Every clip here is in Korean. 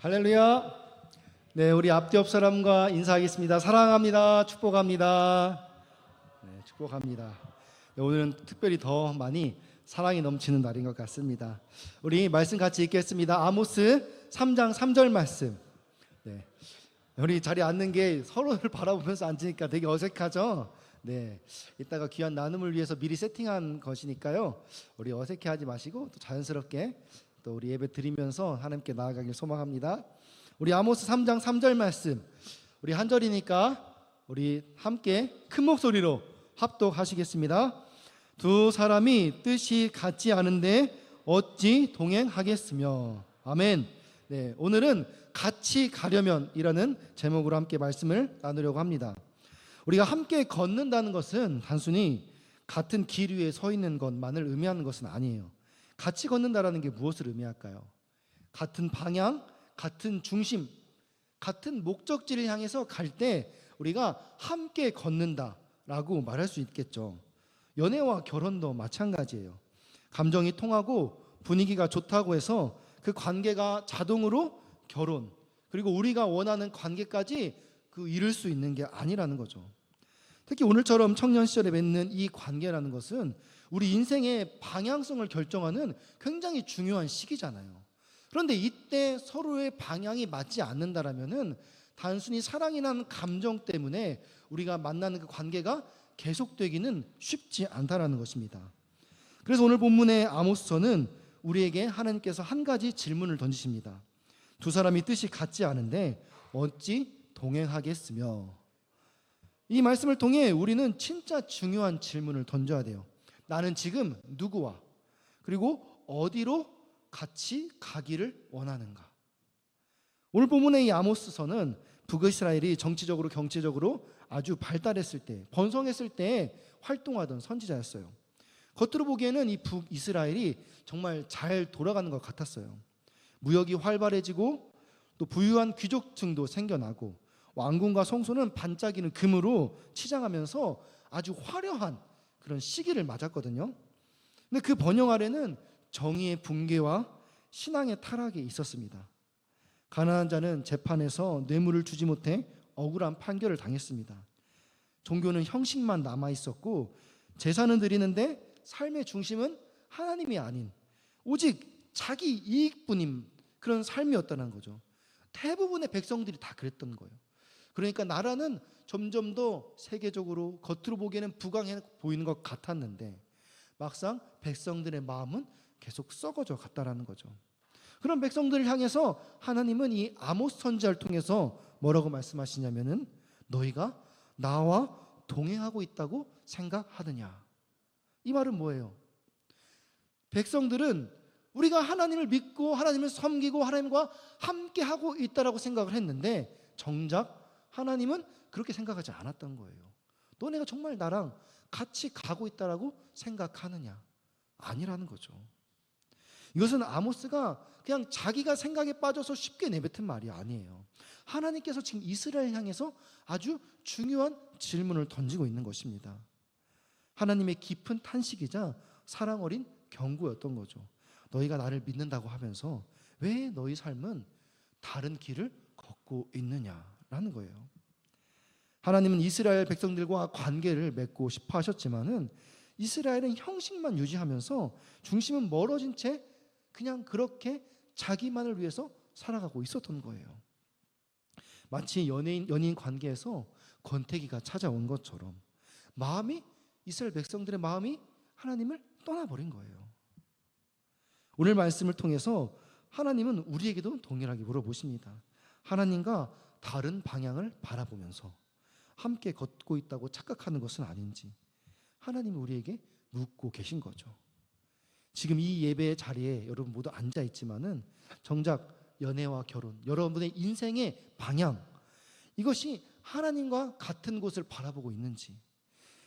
할렐루야. 네, 우리 앞뒤 옆 사람과 인사하겠습니다. 사랑합니다. 축복합니다. 네, 축복합니다. 네, 오늘은 특별히 더 많이 사랑이 넘치는 날인 것 같습니다. 우리 말씀 같이 읽겠습니다. 아모스 3장 3절 말씀. 네, 우리 자리에 앉는 게 서로를 바라보면서 앉으니까 되게 어색하죠? 네, 이따가 귀한 나눔을 위해서 미리 세팅한 것이니까요. 우리 어색해하지 마시고 또 자연스럽게 또 우리 예배 드리면서 하나님께 나아가길 소망합니다. 우리 아모스 3장 3절 말씀, 우리 한 절이니까 우리 함께 큰 목소리로 합독하시겠습니다. 두 사람이 뜻이 같지 않은데 어찌 동행하겠으며. 아멘. 네, 오늘은 같이 가려면이라는 제목으로 함께 말씀을 나누려고 합니다. 우리가 함께 걷는다는 것은 단순히 같은 길 위에 서 있는 것만을 의미하는 것은 아니에요. 같이 걷는다라는 게 무엇을 의미할까요? 같은 방향, 같은 중심, 같은 목적지를 향해서 갈 때 우리가 함께 걷는다라고 말할 수 있겠죠. 연애와 결혼도 마찬가지예요. 감정이 통하고 분위기가 좋다고 해서 그 관계가 자동으로 결혼, 그리고 우리가 원하는 관계까지 이룰 수 있는 게 아니라는 거죠. 특히 오늘처럼 청년 시절에 맺는 이 관계라는 것은 우리 인생의 방향성을 결정하는 굉장히 중요한 시기잖아요. 그런데 이때 서로의 방향이 맞지 않는다라면은 단순히 사랑이라는 감정 때문에 우리가 만나는 그 관계가 계속되기는 쉽지 않다라는 것입니다. 그래서 오늘 본문의 아모스서는 우리에게 하나님께서 한 가지 질문을 던지십니다. 두 사람이 뜻이 같지 않은데 어찌 동행하겠으며. 이 말씀을 통해 우리는 진짜 중요한 질문을 던져야 돼요. 나는 지금 누구와 그리고 어디로 같이 가기를 원하는가? 오늘 본문의 이 아모스서는 북이스라엘이 정치적으로 경제적으로 아주 발달했을 때, 번성했을 때 활동하던 선지자였어요. 겉으로 보기에는 이 북이스라엘이 정말 잘 돌아가는 것 같았어요. 무역이 활발해지고 또 부유한 귀족층도 생겨나고 왕궁과 성소는 반짝이는 금으로 치장하면서 아주 화려한 그런 시기를 맞았거든요. 근데 그 번영 아래는 정의의 붕괴와 신앙의 타락이 있었습니다. 가난한 자는 재판에서 뇌물을 주지 못해 억울한 판결을 당했습니다. 종교는 형식만 남아 있었고 제사는 드리는데 삶의 중심은 하나님이 아닌 오직 자기 이익뿐인 그런 삶이었다는 거죠. 대부분의 백성들이 다 그랬던 거예요. 그러니까 나라는 점점 더 세계적으로 겉으로 보기에는 부강해 보이는 것 같았는데 막상 백성들의 마음은 계속 썩어져 갔다라는 거죠. 그런 백성들을 향해서 하나님은 이 아모스 선지자를 통해서 뭐라고 말씀하시냐면은 너희가 나와 동행하고 있다고 생각하느냐. 이 말은 뭐예요? 백성들은 우리가 하나님을 믿고 하나님을 섬기고 하나님과 함께 하고 있다라고 생각을 했는데 정작 하나님은 그렇게 생각하지 않았던 거예요. 너네가 정말 나랑 같이 가고 있다라고 생각하느냐? 아니라는 거죠. 이것은 아모스가 그냥 자기가 생각에 빠져서 쉽게 내뱉은 말이 아니에요. 하나님께서 지금 이스라엘 향해서 아주 중요한 질문을 던지고 있는 것입니다. 하나님의 깊은 탄식이자 사랑 어린 경고였던 거죠. 너희가 나를 믿는다고 하면서 왜 너희 삶은 다른 길을 걷고 있느냐라는 거예요. 하나님은 이스라엘 백성들과 관계를 맺고 싶어 하셨지만은 이스라엘은 형식만 유지하면서 중심은 멀어진 채 그냥 그렇게 자기만을 위해서 살아가고 있었던 거예요. 마치 연인 관계에서 권태기가 찾아온 것처럼 이스라엘 백성들의 마음이 하나님을 떠나버린 거예요. 오늘 말씀을 통해서 하나님은 우리에게도 동일하게 물어보십니다. 하나님과 다른 방향을 바라보면서 함께 걷고 있다고 착각하는 것은 아닌지 하나님이 우리에게 묻고 계신 거죠. 지금 이 예배의 자리에 여러분 모두 앉아 있지만은 정작 연애와 결혼, 여러분의 인생의 방향, 이것이 하나님과 같은 곳을 바라보고 있는지,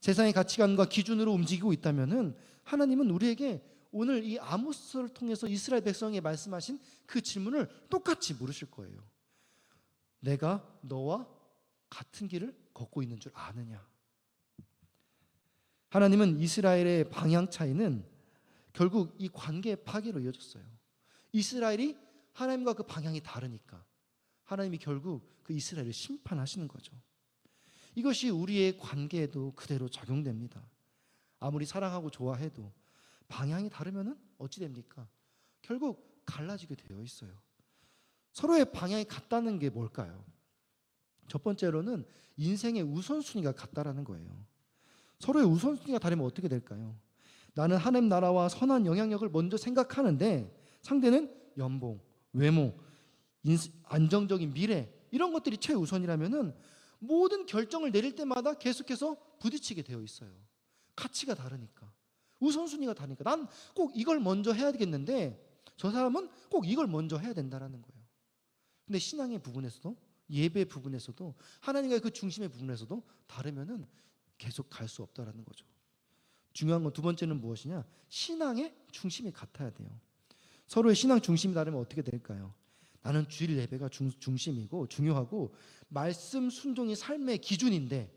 세상의 가치관과 기준으로 움직이고 있다면은 하나님은 우리에게 오늘 이 아모스를 통해서 이스라엘 백성에게 말씀하신 그 질문을 똑같이 물으실 거예요. 내가 너와 같은 길을 걷고 있는 줄 아느냐? 하나님은 이스라엘의 방향 차이는 결국 이 관계의 파괴로 이어졌어요. 이스라엘이 하나님과 그 방향이 다르니까 하나님이 결국 그 이스라엘을 심판하시는 거죠. 이것이 우리의 관계에도 그대로 적용됩니다. 아무리 사랑하고 좋아해도 방향이 다르면 어찌 됩니까? 결국 갈라지게 되어 있어요. 서로의 방향이 같다는 게 뭘까요? 첫 번째로는 인생의 우선순위가 같다라는 거예요. 서로의 우선순위가 다르면 어떻게 될까요? 나는 하나님 나라와 선한 영향력을 먼저 생각하는데 상대는 연봉, 외모, 안정적인 미래 이런 것들이 최우선이라면은 모든 결정을 내릴 때마다 계속해서 부딪히게 되어 있어요. 가치가 다르니까. 우선순위가 다르니까. 난 꼭 이걸 먼저 해야 되겠는데 저 사람은 꼭 이걸 먼저 해야 된다는 거예요. 근데 신앙의 부분에서도 예배 부분에서도 하나님과의 그 중심의 부분에서도 다르면은 계속 갈 수 없다라는 거죠. 중요한 건 두 번째는 무엇이냐? 신앙의 중심이 같아야 돼요. 서로의 신앙 중심이 다르면 어떻게 될까요? 나는 주일 예배가 중심이고 중요하고 말씀 순종이 삶의 기준인데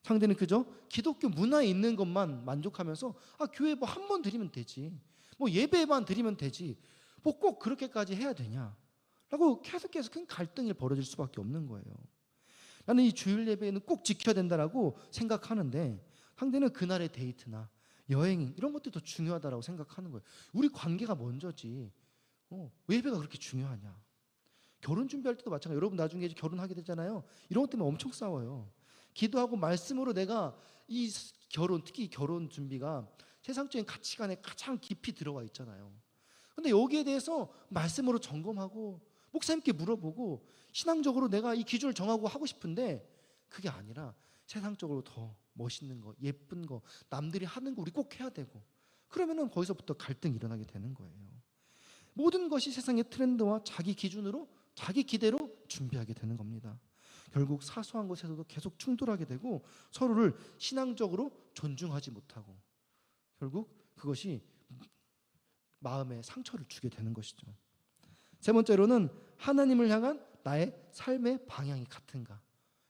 상대는 그저 기독교 문화에 있는 것만 만족하면서 교회 뭐 한 번 드리면 되지, 뭐 예배만 드리면 되지, 뭐 꼭 그렇게까지 해야 되냐 라고 계속해서 큰 갈등이 벌어질 수밖에 없는 거예요. 나는 이 주일 예배는 꼭 지켜야 된다라고 생각하는데 상대는 그날의 데이트나 여행 이런 것들이 더 중요하다라고 생각하는 거예요. 우리 관계가 먼저지 왜 예배가 그렇게 중요하냐. 결혼 준비할 때도 마찬가지예요. 여러분 나중에 결혼하게 되잖아요. 이런 것 때문에 엄청 싸워요. 기도하고 말씀으로 내가 이 결혼, 특히 결혼 준비가 세상적인 가치관에 가장 깊이 들어와 있잖아요. 근데 여기에 대해서 말씀으로 점검하고 목사님께 물어보고 신앙적으로 내가 이 기준을 정하고 하고 싶은데 그게 아니라 세상적으로 더 멋있는 거, 예쁜 거, 남들이 하는 거 우리 꼭 해야 되고 그러면은 거기서부터 갈등이 일어나게 되는 거예요. 모든 것이 세상의 트렌드와 자기 기준으로 자기 기대로 준비하게 되는 겁니다. 결국 사소한 것에서도 계속 충돌하게 되고 서로를 신앙적으로 존중하지 못하고 결국 그것이 마음에 상처를 주게 되는 것이죠. 세 번째로는 하나님을 향한 나의 삶의 방향이 같은가?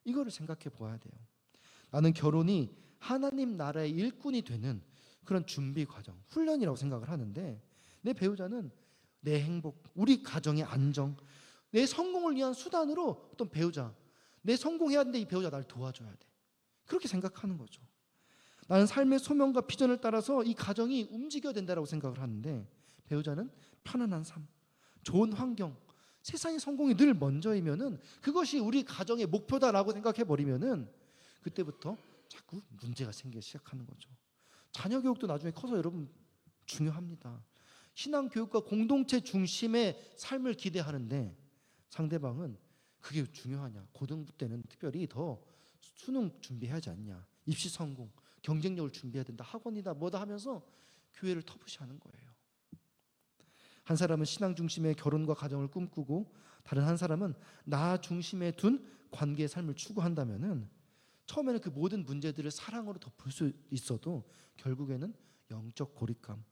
이거를 생각해 보아야 돼요. 나는 결혼이 하나님 나라의 일꾼이 되는 그런 준비 과정, 훈련이라고 생각을 하는데 내 배우자는 내 행복, 우리 가정의 안정, 내 성공을 위한 수단으로 어떤 배우자, 내 성공해야 되는데 이 배우자 나를 도와줘야 돼. 그렇게 생각하는 거죠. 나는 삶의 소명과 비전을 따라서 이 가정이 움직여야 된다고 생각을 하는데 배우자는 편안한 삶, 좋은 환경, 세상의 성공이 늘 먼저이면은 그것이 우리 가정의 목표다라고 생각해 버리면은 그때부터 자꾸 문제가 생기기 시작하는 거죠. 자녀 교육도 나중에 커서 여러분 중요합니다. 신앙 교육과 공동체 중심의 삶을 기대하는데 상대방은 그게 중요하냐? 고등부 때는 특별히 더 수능 준비해야 하지 않냐? 입시 성공, 경쟁력을 준비해야 된다. 학원이다 뭐다 하면서 교회를 터부시하는 거예요. 한 사람은 신앙 중심의 결혼과 가정을 꿈꾸고 다른 한 사람은 나 중심에 둔 관계의 삶을 추구한다면은 처음에는 그 모든 문제들을 사랑으로 덮을 수 있어도 결국에는 영적 고립감,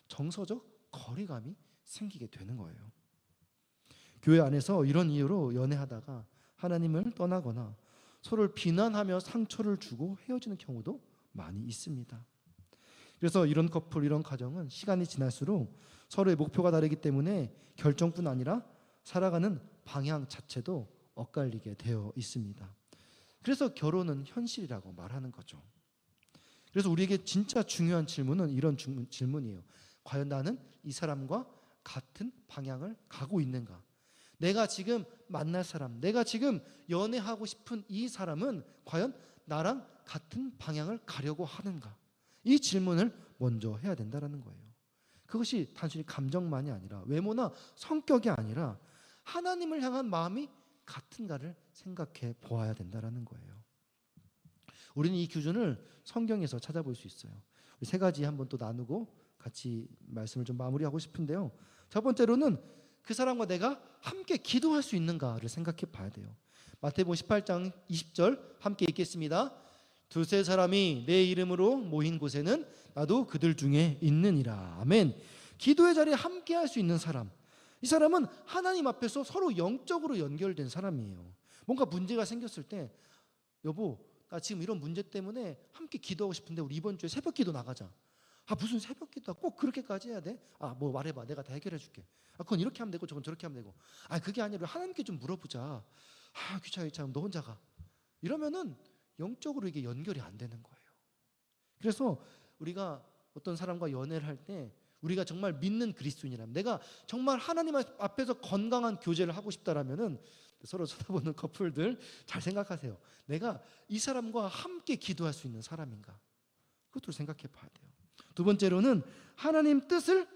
정서적 거리감이 생기게 되는 거예요. 교회 안에서 이런 이유로 연애하다가 하나님을 떠나거나 서로를 비난하며 상처를 주고 헤어지는 경우도 많이 있습니다. 그래서 이런 커플, 이런 가정은 시간이 지날수록 서로의 목표가 다르기 때문에 결정뿐 아니라 살아가는 방향 자체도 엇갈리게 되어 있습니다. 그래서 결혼은 현실이라고 말하는 거죠. 그래서 우리에게 진짜 중요한 질문은 이런 질문이에요. 과연 나는 이 사람과 같은 방향을 가고 있는가? 내가 지금 만날 사람, 내가 지금 연애하고 싶은 이 사람은 과연 나랑 같은 방향을 가려고 하는가? 이 질문을 먼저 해야 된다는 거예요. 그것이 단순히 감정만이 아니라 외모나 성격이 아니라 하나님을 향한 마음이 같은가를 생각해 보아야 된다는 거예요. 우리는 이 기준을 성경에서 찾아볼 수 있어요. 우리 세 가지 한번 또 나누고 같이 말씀을 좀 마무리하고 싶은데요. 첫 번째로는 그 사람과 내가 함께 기도할 수 있는가를 생각해 봐야 돼요. 마태복음 18장 20절 함께 읽겠습니다. 두세 사람이 내 이름으로 모인 곳에는 나도 그들 중에 있느니라. 아멘. 기도의 자리에 함께 할 수 있는 사람, 이 사람은 하나님 앞에서 서로 영적으로 연결된 사람이에요. 뭔가 문제가 생겼을 때 여보 나 지금 이런 문제 때문에 함께 기도하고 싶은데 우리 이번 주에 새벽 기도 나가자 무슨 새벽 기도야 꼭 그렇게까지 해야 돼? 뭐 말해봐, 내가 다 해결해 줄게. 그건 이렇게 하면 되고 저건 저렇게 하면 되고. 그게 아니라 하나님께 좀 물어보자. 귀찮아 너 혼자 가. 이러면은 영적으로 이게 연결이 안 되는 거예요. 그래서 우리가 어떤 사람과 연애를 할 때 우리가 정말 믿는 그리스도인이라면, 내가 정말 하나님 앞에서 건강한 교제를 하고 싶다라면은, 서로 쳐다보는 커플들 잘 생각하세요. 내가 이 사람과 함께 기도할 수 있는 사람인가? 그것도 생각해 봐야 돼요. 두 번째로는 하나님 뜻을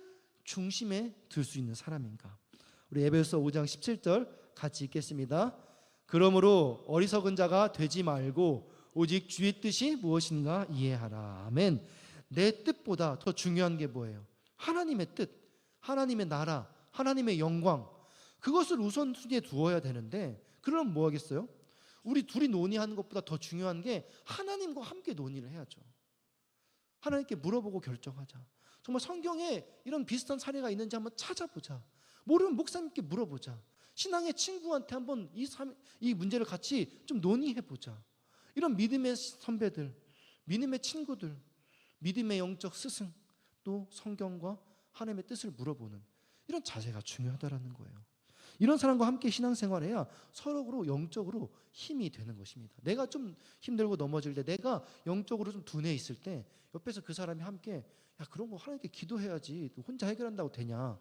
중심에 둘 수 있는 사람인가? 우리 에베소서 5장 17절 같이 읽겠습니다. 그러므로 어리석은 자가 되지 말고 오직 주의 뜻이 무엇인가 이해하라. 아멘. 내 뜻보다 더 중요한 게 뭐예요? 하나님의 뜻, 하나님의 나라, 하나님의 영광, 그것을 우선순위에 두어야 되는데, 그럼 뭐 하겠어요? 우리 둘이 논의하는 것보다 더 중요한 게 하나님과 함께 논의를 해야죠. 하나님께 물어보고 결정하자. 정말 성경에 이런 비슷한 사례가 있는지 한번 찾아보자. 모르면 목사님께 물어보자. 신앙의 친구한테 한번 이 문제를 같이 좀 논의해보자. 이런 믿음의 선배들, 믿음의 친구들, 믿음의 영적 스승, 또 성경과 하나님의 뜻을 물어보는 이런 자세가 중요하다라는 거예요. 이런 사람과 함께 신앙생활해야 서로로 영적으로 힘이 되는 것입니다. 내가 좀 힘들고 넘어질 때, 내가 영적으로 좀 둔해 있을 때 옆에서 그 사람이 함께 그런 거 하나님께 기도해야지 혼자 해결한다고 되냐,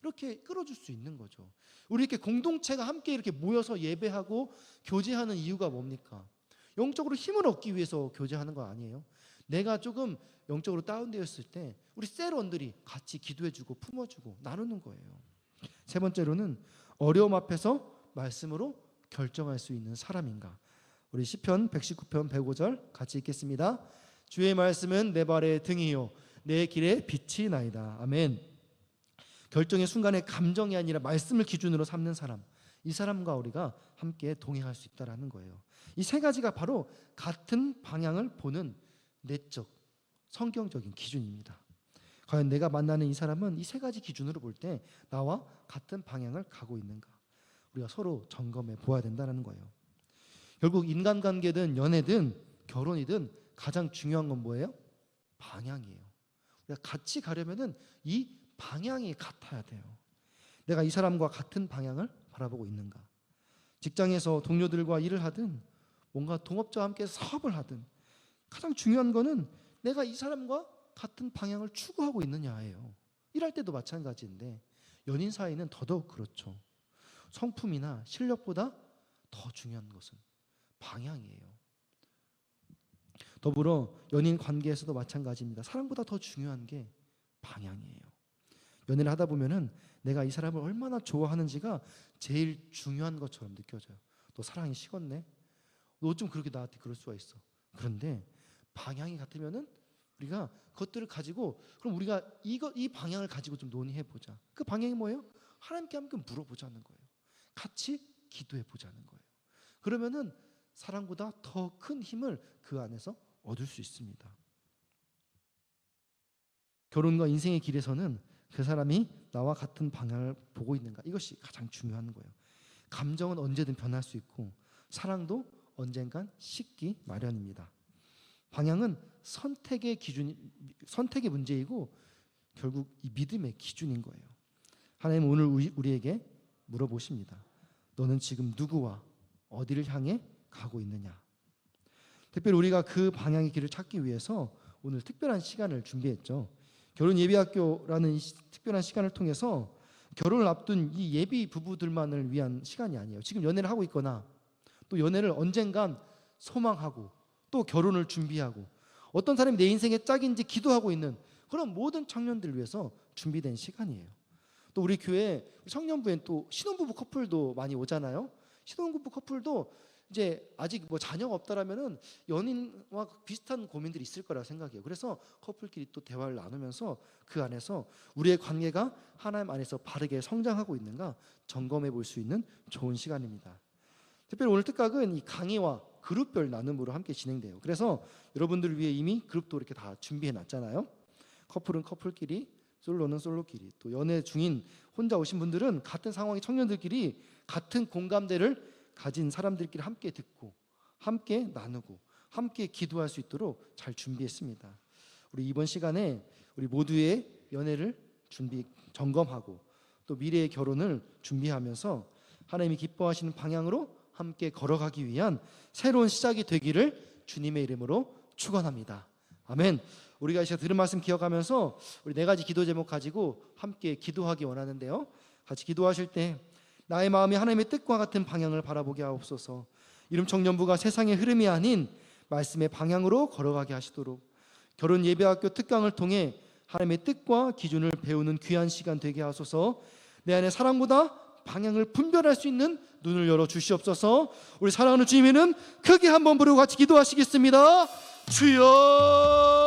이렇게 끌어줄 수 있는 거죠. 우리 이렇게 공동체가 함께 이렇게 모여서 예배하고 교제하는 이유가 뭡니까? 영적으로 힘을 얻기 위해서 교제하는 거 아니에요? 내가 조금 영적으로 다운되어 있을 때 우리 셀원들이 같이 기도해주고 품어주고 나누는 거예요. 세 번째로는 어려움 앞에서 말씀으로 결정할 수 있는 사람인가? 우리 시편 119편 105절 같이 읽겠습니다. 주의 말씀은 내 발의 등이요 내 길의 빛이 나이다. 아멘. 결정의 순간에 감정이 아니라 말씀을 기준으로 삼는 사람, 이 사람과 우리가 함께 동행할 수 있다는 거예요. 이 세 가지가 바로 같은 방향을 보는 내적, 성경적인 기준입니다. 과연 내가 만나는 이 사람은 이 세 가지 기준으로 볼 때 나와 같은 방향을 가고 있는가? 우리가 서로 점검해 보아야 된다는 거예요. 결국 인간관계든 연애든 결혼이든 가장 중요한 건 뭐예요? 방향이에요. 우리가 같이 가려면은 이 방향이 같아야 돼요. 내가 이 사람과 같은 방향을 바라보고 있는가? 직장에서 동료들과 일을 하든 뭔가 동업자와 함께 사업을 하든 가장 중요한 거는 내가 이 사람과 같은 방향을 추구하고 있느냐예요. 일할 때도 마찬가지인데 연인 사이는 더더욱 그렇죠. 성품이나 실력보다 더 중요한 것은 방향이에요. 더불어 연인 관계에서도 마찬가지입니다. 사랑보다 더 중요한 게 방향이에요. 연애를 하다 보면은 내가 이 사람을 얼마나 좋아하는지가 제일 중요한 것처럼 느껴져요. 너 사랑이 식었네? 너 좀 그렇게 나한테 그럴 수가 있어. 그런데 방향이 같으면은 우리가 그것들을 가지고, 그럼 우리가 이 방향을 가지고 좀 논의해 보자. 그 방향이 뭐예요? 하나님께 함께 물어보자는 거예요. 같이 기도해 보자는 거예요. 그러면은 사랑보다 더 큰 힘을 그 안에서 얻을 수 있습니다. 결혼과 인생의 길에서는 그 사람이 나와 같은 방향을 보고 있는가, 이것이 가장 중요한 거예요. 감정은 언제든 변할 수 있고 사랑도 언젠간 식기 마련입니다. 방향은 선택의 문제이고 결국 이 믿음의 기준인 거예요. 하나님은 오늘 우리에게 물어보십니다. 너는 지금 누구와 어디를 향해 가고 있느냐? 특별히 우리가 그 방향의 길을 찾기 위해서 오늘 특별한 시간을 준비했죠. 결혼 예비학교라는 특별한 시간을 통해서 결혼을 앞둔 이 예비 부부들만을 위한 시간이 아니에요. 지금 연애를 하고 있거나 또 연애를 언젠간 소망하고 또 결혼을 준비하고 어떤 사람이 내 인생의 짝인지 기도하고 있는 그런 모든 청년들을 위해서 준비된 시간이에요. 또 우리 교회 청년부엔 또 신혼부부 커플도 많이 오잖아요. 신혼부부 커플도 이제 아직 뭐 자녀가 없다라면은 연인과 비슷한 고민들이 있을 거라고 생각해요. 그래서 커플끼리 또 대화를 나누면서 그 안에서 우리의 관계가 하나님 안에서 바르게 성장하고 있는가 점검해 볼 수 있는 좋은 시간입니다. 특별히 오늘 특각은 이 강의와 그룹별 나눔으로 함께 진행돼요. 그래서 여러분들을 위해 이미 그룹도 이렇게 다 준비해 놨잖아요. 커플은 커플끼리, 솔로는 솔로끼리, 또 연애 중인 혼자 오신 분들은 같은 상황의 청년들끼리 같은 공감대를 가진 사람들끼리 함께 듣고 함께 나누고 함께 기도할 수 있도록 잘 준비했습니다. 우리 이번 시간에 우리 모두의 연애를 점검하고 또 미래의 결혼을 준비하면서 하나님이 기뻐하시는 방향으로 함께 걸어가기 위한 새로운 시작이 되기를 주님의 이름으로 축원합니다. 아멘. 우리가 이제 들은 말씀 기억하면서 우리 4가지 기도 제목 가지고 함께 기도하기 원하는데요. 같이 기도하실 때 나의 마음이 하나님의 뜻과 같은 방향을 바라보게 하옵소서. 이름 청년부가 세상의 흐름이 아닌 말씀의 방향으로 걸어가게 하시도록 결혼 예배학교 특강을 통해 하나님의 뜻과 기준을 배우는 귀한 시간 되게 하소서. 내 안에 사랑보다 방향을 분별할 수 있는 눈을 열어 주시옵소서. 우리 사랑하는 주님의 이름 크게 한번 부르고 같이 기도하시겠습니다. 주여